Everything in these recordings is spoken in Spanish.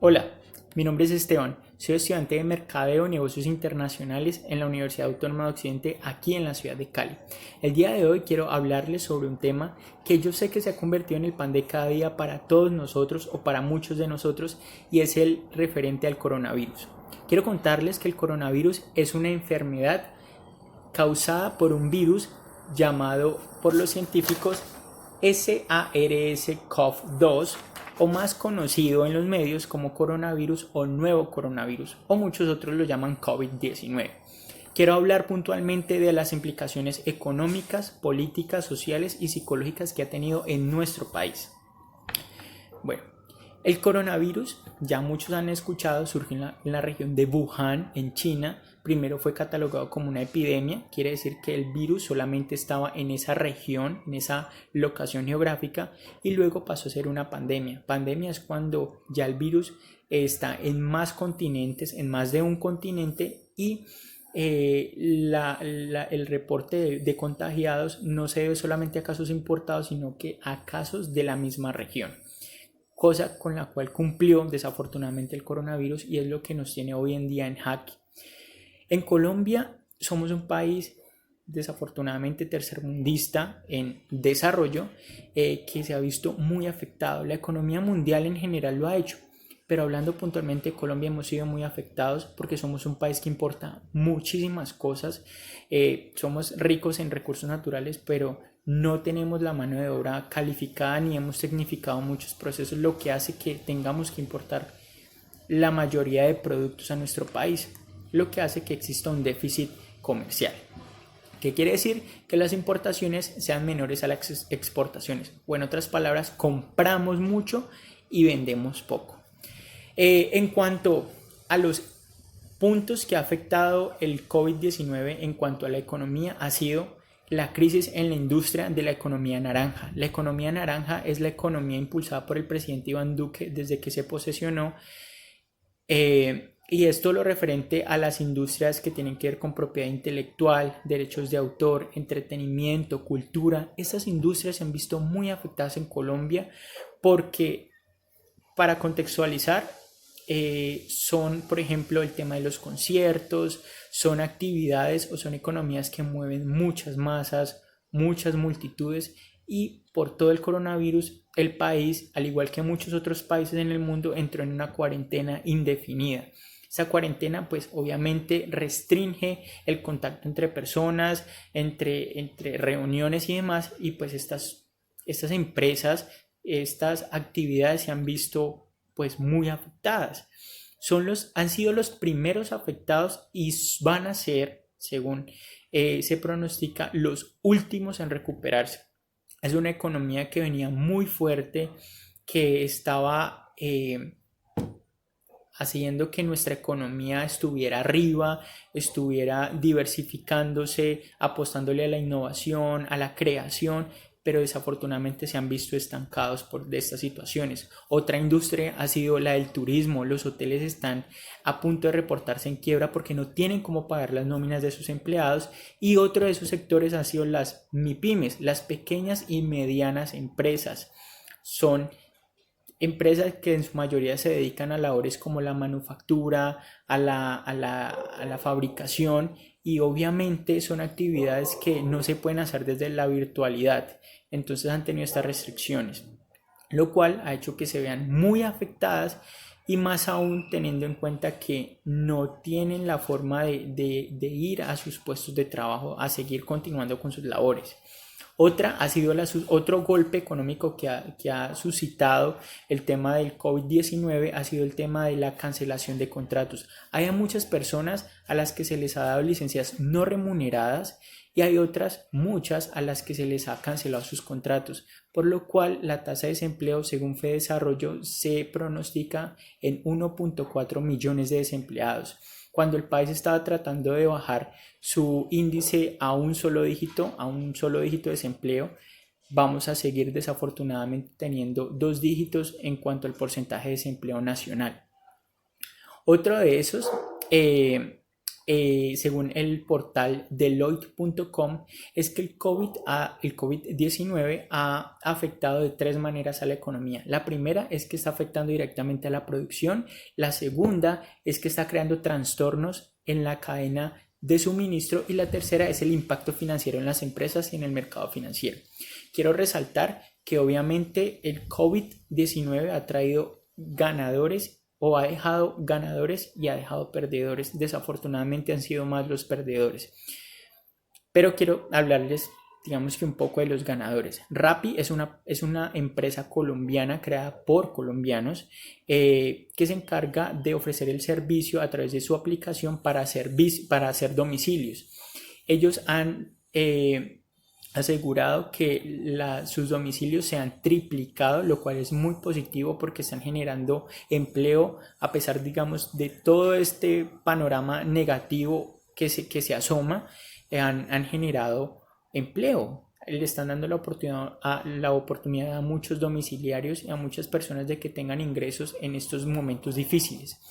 Hola, mi nombre es Esteban, soy estudiante de Mercadeo y Negocios Internacionales en la Universidad Autónoma de Occidente aquí en la ciudad de Cali. El día de hoy quiero hablarles sobre un tema que yo sé que se ha convertido en el pan de cada día para todos nosotros o para muchos de nosotros, y es el referente al coronavirus. Quiero contarles que el coronavirus es una enfermedad causada por un virus llamado por los científicos SARS-CoV-2, o más conocido en los medios como coronavirus o nuevo coronavirus, o muchos otros lo llaman COVID-19. Quiero hablar puntualmente de las implicaciones económicas, políticas, sociales y psicológicas que ha tenido en nuestro país. Bueno, el coronavirus, ya muchos han escuchado, surge en la región de Wuhan, en China. Primero fue catalogado como una epidemia, quiere decir que el virus solamente estaba en esa región, en esa locación geográfica, y luego pasó a ser una pandemia. Pandemia es cuando ya el virus está en más continentes, en más de un continente, y el reporte de contagiados no se debe solamente a casos importados, sino que a casos de la misma región, cosa con la cual cumplió desafortunadamente el coronavirus, y es lo que nos tiene hoy en día en jaque. En Colombia somos un país desafortunadamente tercermundista en desarrollo, que se ha visto muy afectado. La economía mundial en general lo ha hecho, pero hablando puntualmente de Colombia, hemos sido muy afectados porque somos un país que importa muchísimas cosas. Somos ricos en recursos naturales, pero no tenemos la mano de obra calificada ni hemos tecnificado muchos procesos, lo que hace que tengamos que importar la mayoría de productos a nuestro país, lo que hace que exista un déficit comercial. ¿Qué quiere decir? Que las importaciones sean menores a las exportaciones, o en otras palabras, compramos mucho y vendemos poco. En cuanto a los puntos que ha afectado el COVID-19 en cuanto a la economía, ha sido la crisis en la industria de la economía naranja. La economía naranja es la economía impulsada por el presidente Iván Duque desde que se posesionó, y esto lo referente a las industrias que tienen que ver con propiedad intelectual, derechos de autor, entretenimiento, cultura. Estas industrias se han visto muy afectadas en Colombia porque, para contextualizar, son, por ejemplo, el tema de los conciertos, son actividades o son economías que mueven muchas masas, muchas multitudes, y por todo el coronavirus el país, al igual que muchos otros países en el mundo, entró en una cuarentena indefinida. Esa cuarentena pues obviamente restringe el contacto entre personas, entre reuniones y demás, y pues estas empresas, estas actividades se han visto pues muy afectadas. Han sido los primeros afectados y van a ser, según se pronostica, los últimos en recuperarse. Es una economía que venía muy fuerte, que estaba haciendo que nuestra economía estuviera arriba, estuviera diversificándose, apostándole a la innovación, a la creación, pero desafortunadamente se han visto estancados por estas situaciones. Otra industria ha sido la del turismo. Los hoteles están a punto de reportarse en quiebra porque no tienen cómo pagar las nóminas de sus empleados, y otro de esos sectores han sido las MIPYMES, las pequeñas y medianas empresas. Son empresas que en su mayoría se dedican a labores como la manufactura, a la fabricación, y obviamente son actividades que no se pueden hacer desde la virtualidad. Entonces han tenido estas restricciones, lo cual ha hecho que se vean muy afectadas, y más aún teniendo en cuenta que no tienen la forma de ir a sus puestos de trabajo a seguir continuando con sus labores. Otro golpe económico que ha suscitado el tema del COVID-19 ha sido el tema de la cancelación de contratos. Hay muchas personas a las que se les ha dado licencias no remuneradas, y hay otras muchas a las que se les ha cancelado sus contratos, por lo cual la tasa de desempleo, según FEDesarrollo, se pronostica en 1.4 millones de desempleados. Cuando el país estaba tratando de bajar su índice a un solo dígito de desempleo, vamos a seguir desafortunadamente teniendo dos dígitos en cuanto al porcentaje de desempleo nacional. Otro de esos según el portal Deloitte.com, es que el COVID-19 ha afectado de tres maneras a la economía. La primera es que está afectando directamente a la producción. La segunda es que está creando trastornos en la cadena de suministro. Y la tercera es el impacto financiero en las empresas y en el mercado financiero. Quiero resaltar que obviamente el COVID-19 ha traído ganadores o ha dejado ganadores y ha dejado perdedores. Desafortunadamente han sido más los perdedores. Pero quiero hablarles, digamos que un poco de los ganadores. Rappi es una empresa colombiana creada por colombianos que se encarga de ofrecer el servicio a través de su aplicación para hacer domicilios. Ellos han asegurado que sus domicilios se han triplicado, lo cual es muy positivo porque están generando empleo a pesar, digamos, de todo este panorama negativo que se asoma. Han generado empleo, le están dando la oportunidad a muchos domiciliarios y a muchas personas de que tengan ingresos en estos momentos difíciles.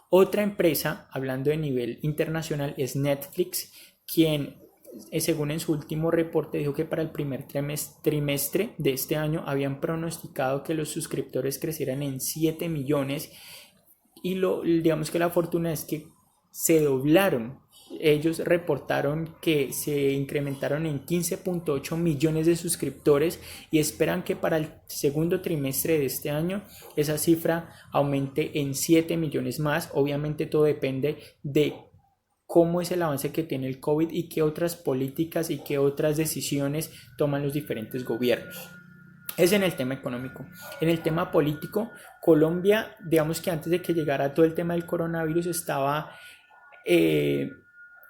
Otra empresa, hablando de nivel internacional, es Netflix, quien según en su último reporte dijo que para el primer trimestre de este año habían pronosticado que los suscriptores crecieran en 7 millones y digamos que la fortuna es que se doblaron. Ellos reportaron que se incrementaron en 15.8 millones de suscriptores y esperan que para el segundo trimestre de este año esa cifra aumente en 7 millones más. Obviamente todo depende de cómo es el avance que tiene el COVID y qué otras políticas y qué otras decisiones toman los diferentes gobiernos. Es en el tema económico. En el tema político, Colombia, digamos que antes de que llegara todo el tema del coronavirus, estaba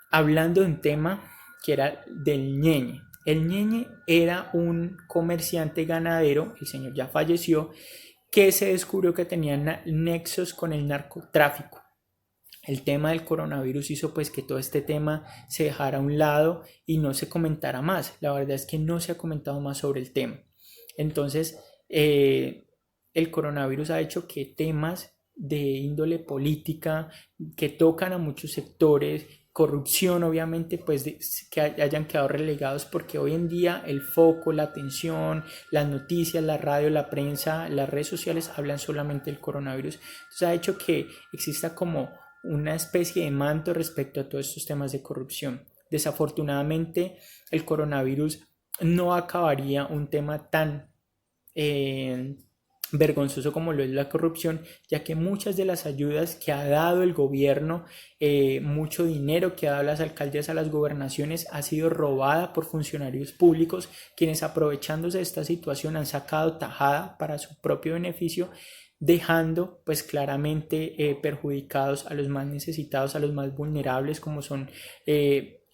hablando de un tema que era del ñeñe. El ñeñe era un comerciante ganadero, el señor ya falleció, que se descubrió que tenía nexos con el narcotráfico. El tema del coronavirus hizo pues que todo este tema se dejara a un lado y no se comentara más. La verdad es que no se ha comentado más sobre el tema. Entonces, el coronavirus ha hecho que temas de índole política que tocan a muchos sectores, corrupción obviamente, pues que hayan quedado relegados, porque hoy en día el foco, la atención, las noticias, la radio, la prensa, las redes sociales hablan solamente del coronavirus. Entonces ha hecho que exista como una especie de manto respecto a todos estos temas de corrupción. Desafortunadamente el coronavirus no acabaría un tema tan vergonzoso como lo es la corrupción, ya que muchas de las ayudas que ha dado el gobierno, mucho dinero que ha dado las alcaldías a las gobernaciones, ha sido robada por funcionarios públicos, quienes aprovechándose de esta situación han sacado tajada para su propio beneficio, dejando pues claramente perjudicados a los más necesitados, a los más vulnerables, como son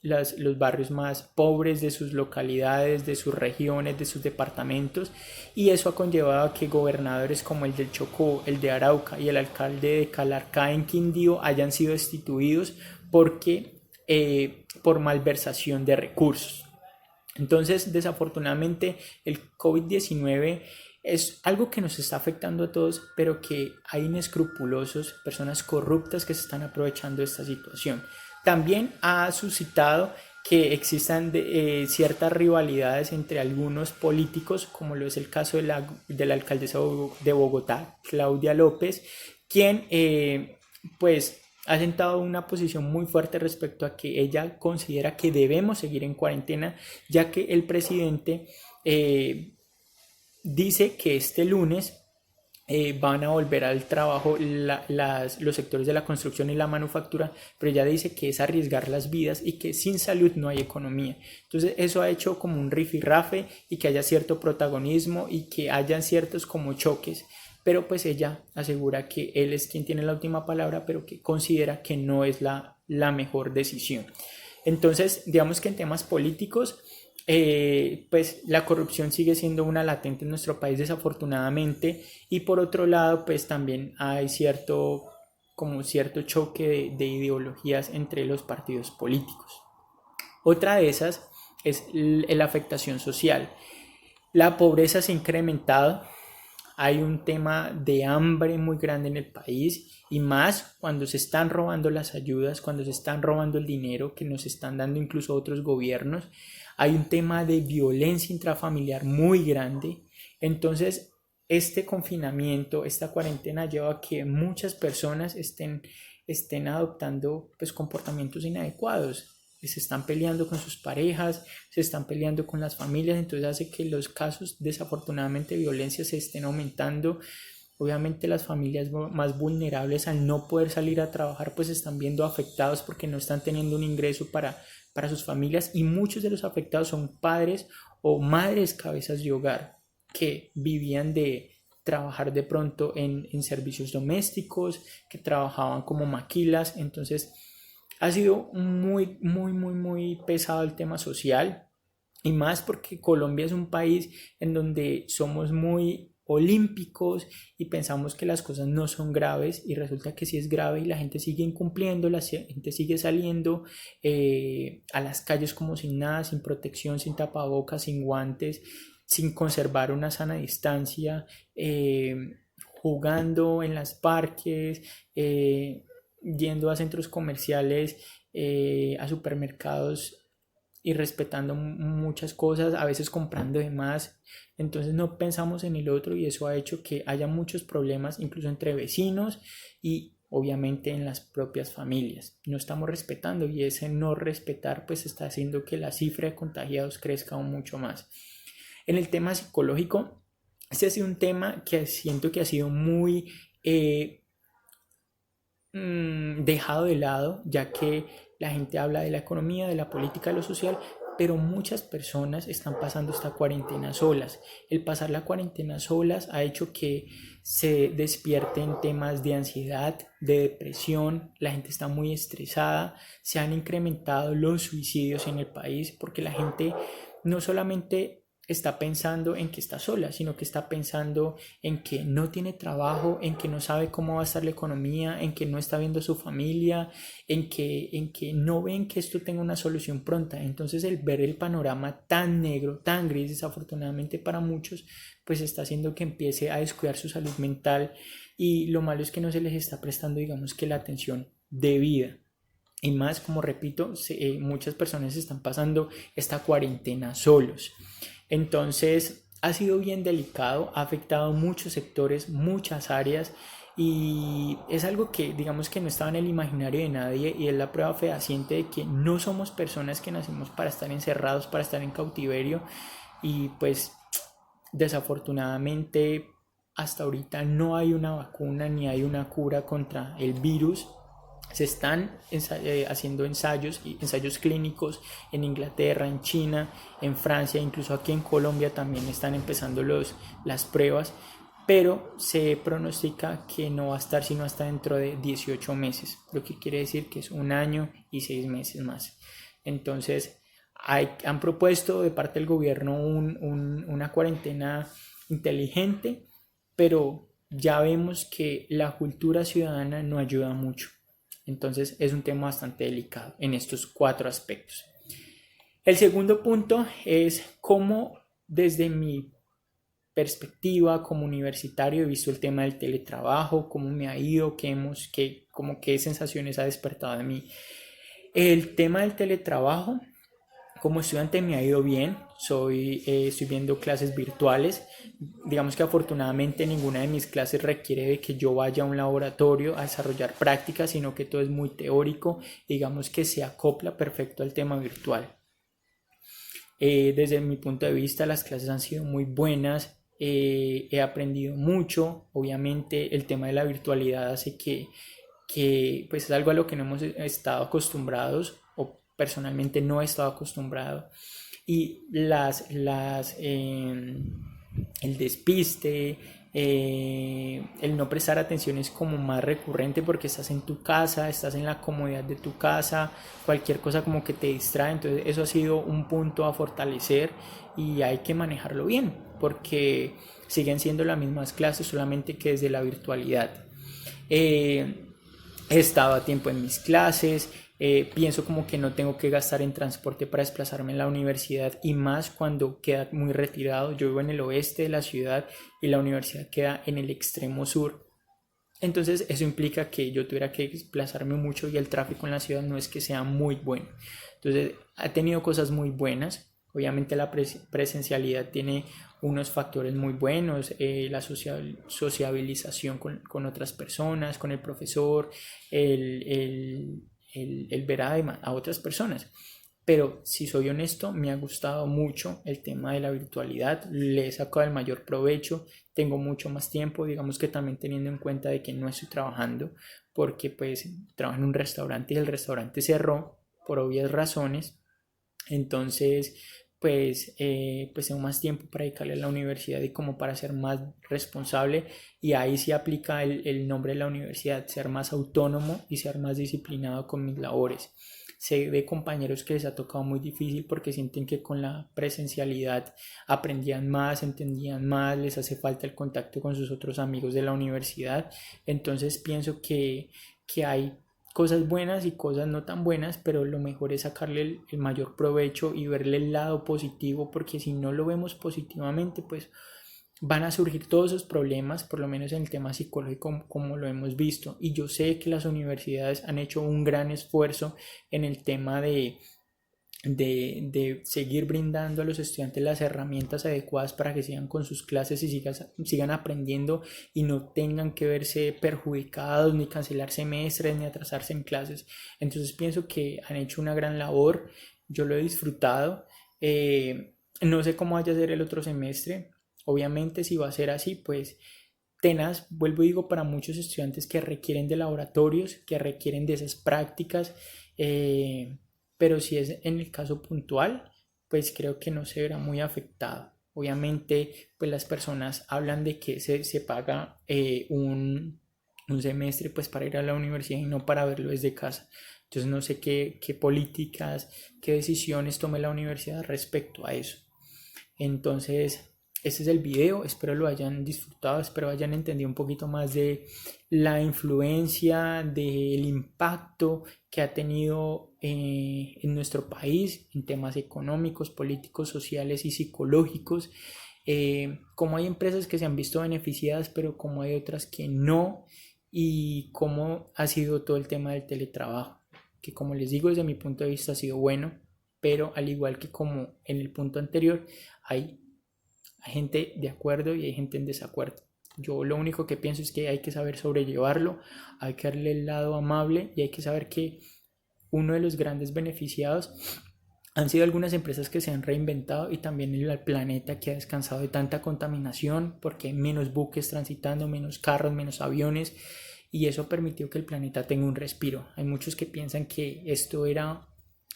los barrios más pobres de sus localidades, de sus regiones, de sus departamentos, y eso ha conllevado a que gobernadores como el del Chocó, el de Arauca y el alcalde de Calarcá en Quindío hayan sido destituidos por malversación de recursos. Entonces, desafortunadamente, el COVID-19 es algo que nos está afectando a todos, pero que hay inescrupulosos, personas corruptas que se están aprovechando de esta situación. También ha suscitado que existan ciertas rivalidades entre algunos políticos, como lo es el caso de la alcaldesa de Bogotá, Claudia López, quien pues ha sentado una posición muy fuerte respecto a que ella considera que debemos seguir en cuarentena, ya que el presidente dice que este lunes van a volver al trabajo los sectores de la construcción y la manufactura, pero ella dice que es arriesgar las vidas y que sin salud no hay economía. Entonces eso ha hecho como un rifirrafe y que haya cierto protagonismo y que hayan ciertos como choques, pero pues ella asegura que él es quien tiene la última palabra, pero que considera que no es la mejor decisión. Entonces digamos que en temas políticos, pues la corrupción sigue siendo una latente en nuestro país, desafortunadamente, y por otro lado pues también hay cierto choque de ideologías entre los partidos políticos. Otra de esas es la afectación social. La pobreza se ha incrementado, hay un tema de hambre muy grande en el país y más cuando se están robando las ayudas, cuando se están robando el dinero que nos están dando incluso otros gobiernos. Hay un tema de violencia intrafamiliar muy grande. Entonces, este confinamiento, esta cuarentena lleva a que muchas personas estén adoptando pues, comportamientos inadecuados. Se están peleando con sus parejas, se están peleando con las familias, entonces hace que los casos desafortunadamente de violencia se estén aumentando. Obviamente las familias más vulnerables al no poder salir a trabajar pues están viendo afectados porque no están teniendo un ingreso para sus familias, y muchos de los afectados son padres o madres cabezas de hogar que vivían de trabajar de pronto en servicios domésticos, que trabajaban como maquilas. Entonces ha sido muy pesado el tema social, y más porque Colombia es un país en donde somos muy olímpicos y pensamos que las cosas no son graves, y resulta que sí es grave y la gente sigue incumpliendo, la gente sigue saliendo a las calles como sin nada, sin protección, sin tapabocas, sin guantes, sin conservar una sana distancia, jugando en los parques, yendo a centros comerciales, a supermercados y respetando muchas cosas, a veces comprando de más. Entonces no pensamos en el otro, y eso ha hecho que haya muchos problemas incluso entre vecinos y obviamente en las propias familias. No estamos respetando, y ese no respetar pues está haciendo que la cifra de contagiados crezca aún mucho más. En el tema psicológico, este ha sido un tema que siento que ha sido muy dejado de lado, ya que la gente habla de la economía, de la política, de lo social, pero muchas personas están pasando esta cuarentena solas. El pasar la cuarentena solas ha hecho que se despierten temas de ansiedad, de depresión, la gente está muy estresada, se han incrementado los suicidios en el país porque la gente no solamente está pensando en que está sola, sino que está pensando en que no tiene trabajo, en que no sabe cómo va a estar la economía, en que no está viendo a su familia, en que no ven que esto tenga una solución pronta. Entonces el ver el panorama tan negro, tan gris, desafortunadamente para muchos, pues está haciendo que empiece a descuidar su salud mental, y lo malo es que no se les está prestando, digamos, que la atención debida. Y más, como repito, muchas personas están pasando esta cuarentena solos. Entonces ha sido bien delicado, ha afectado muchos sectores, muchas áreas, y es algo que digamos que no estaba en el imaginario de nadie, y es la prueba fehaciente de que no somos personas que nacimos para estar encerrados, para estar en cautiverio. Y pues desafortunadamente hasta ahorita no hay una vacuna ni hay una cura contra el virus. Se están haciendo ensayos clínicos en Inglaterra, en China, en Francia, incluso aquí en Colombia también están empezando las pruebas, pero se pronostica que no va a estar sino hasta dentro de 18 meses, lo que quiere decir que es 1 año y 6 meses más. Entonces han propuesto de parte del gobierno una cuarentena inteligente, pero ya vemos que la cultura ciudadana no ayuda mucho. Entonces es un tema bastante delicado en estos 4 aspectos. El segundo punto es cómo desde mi perspectiva como universitario he visto el tema del teletrabajo, cómo me ha ido, qué sensaciones ha despertado en mí. El tema del teletrabajo como estudiante me ha ido bien, estoy viendo clases virtuales. Digamos que afortunadamente ninguna de mis clases requiere de que yo vaya a un laboratorio a desarrollar prácticas, sino que todo es muy teórico, digamos que se acopla perfecto al tema virtual. Desde mi punto de vista las clases han sido muy buenas, he aprendido mucho. Obviamente el tema de la virtualidad hace que pues es algo a lo que no hemos estado acostumbrados, o personalmente no he estado acostumbrado, y el despiste, el no prestar atención es como más recurrente porque estás en tu casa, estás en la comodidad de tu casa, cualquier cosa como que te distrae. Entonces eso ha sido un punto a fortalecer y hay que manejarlo bien porque siguen siendo las mismas clases, solamente que desde la virtualidad. He estado a tiempo en mis clases, Pienso como que no tengo que gastar en transporte para desplazarme a la universidad y más cuando queda muy retirado. Yo vivo en el oeste de la ciudad y la universidad queda en el extremo sur. Entonces eso implica que yo tuviera que desplazarme mucho y el tráfico en la ciudad no es que sea muy bueno. Entonces ha tenido cosas muy buenas. Obviamente la presencialidad tiene unos factores muy buenos, la sociabilización con otras personas, con el profesor, el ver a otras personas. Pero si soy honesto, me ha gustado mucho el tema de la virtualidad, le he sacado el mayor provecho, tengo mucho más tiempo, digamos que también teniendo en cuenta de que no estoy trabajando, porque pues trabajo en un restaurante y el restaurante cerró por obvias razones, entonces pues tengo más tiempo para dedicarle a la universidad y como para ser más responsable y ahí sí aplica el nombre de la universidad, ser más autónomo y ser más disciplinado con mis labores. Sé de compañeros que les ha tocado muy difícil porque sienten que con la presencialidad aprendían más, entendían más, les hace falta el contacto con sus otros amigos de la universidad. Entonces pienso que hay cosas buenas y cosas no tan buenas, pero lo mejor es sacarle el mayor provecho y verle el lado positivo, porque si no lo vemos positivamente, pues van a surgir todos esos problemas, por lo menos en el tema psicológico, como lo hemos visto. Y yo sé que las universidades han hecho un gran esfuerzo en el tema de seguir brindando a los estudiantes las herramientas adecuadas para que sigan con sus clases y sigan aprendiendo y no tengan que verse perjudicados, ni cancelar semestres, ni atrasarse en clases. Entonces pienso que han hecho una gran labor, yo lo he disfrutado. No sé cómo vaya a ser el otro semestre, obviamente si va a ser así, pues tenaz, vuelvo y digo, para muchos estudiantes que requieren de laboratorios, que requieren de esas prácticas, pero si es en el caso puntual, pues creo que no se verá muy afectado. Obviamente, pues las personas hablan de que se paga un semestre pues para ir a la universidad y no para verlo desde casa. Entonces no sé qué políticas, qué decisiones tome la universidad respecto a eso. Entonces, este es el video, espero lo hayan disfrutado, espero hayan entendido un poquito más de la influencia, del impacto que ha tenido en nuestro país en temas económicos, políticos, sociales y psicológicos. Cómo hay empresas que se han visto beneficiadas, pero como hay otras que no, y cómo ha sido todo el tema del teletrabajo, que como les digo, desde mi punto de vista ha sido bueno, pero al igual que como en el punto anterior, hay gente de acuerdo y hay gente en desacuerdo. Yo lo único que pienso es que hay que saber sobrellevarlo, hay que darle el lado amable y hay que saber que uno de los grandes beneficiados han sido algunas empresas que se han reinventado y también el planeta que ha descansado de tanta contaminación porque hay menos buques transitando, menos carros, menos aviones y eso permitió que el planeta tenga un respiro. Hay muchos que piensan que esto era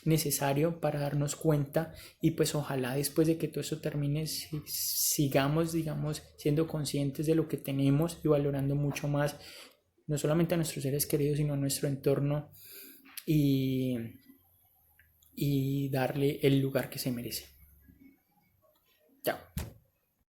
necesario para darnos cuenta y pues ojalá después de que todo eso termine sigamos digamos siendo conscientes de lo que tenemos y valorando mucho más no solamente a nuestros seres queridos sino a nuestro entorno y, y darle el lugar que se merece. Chao.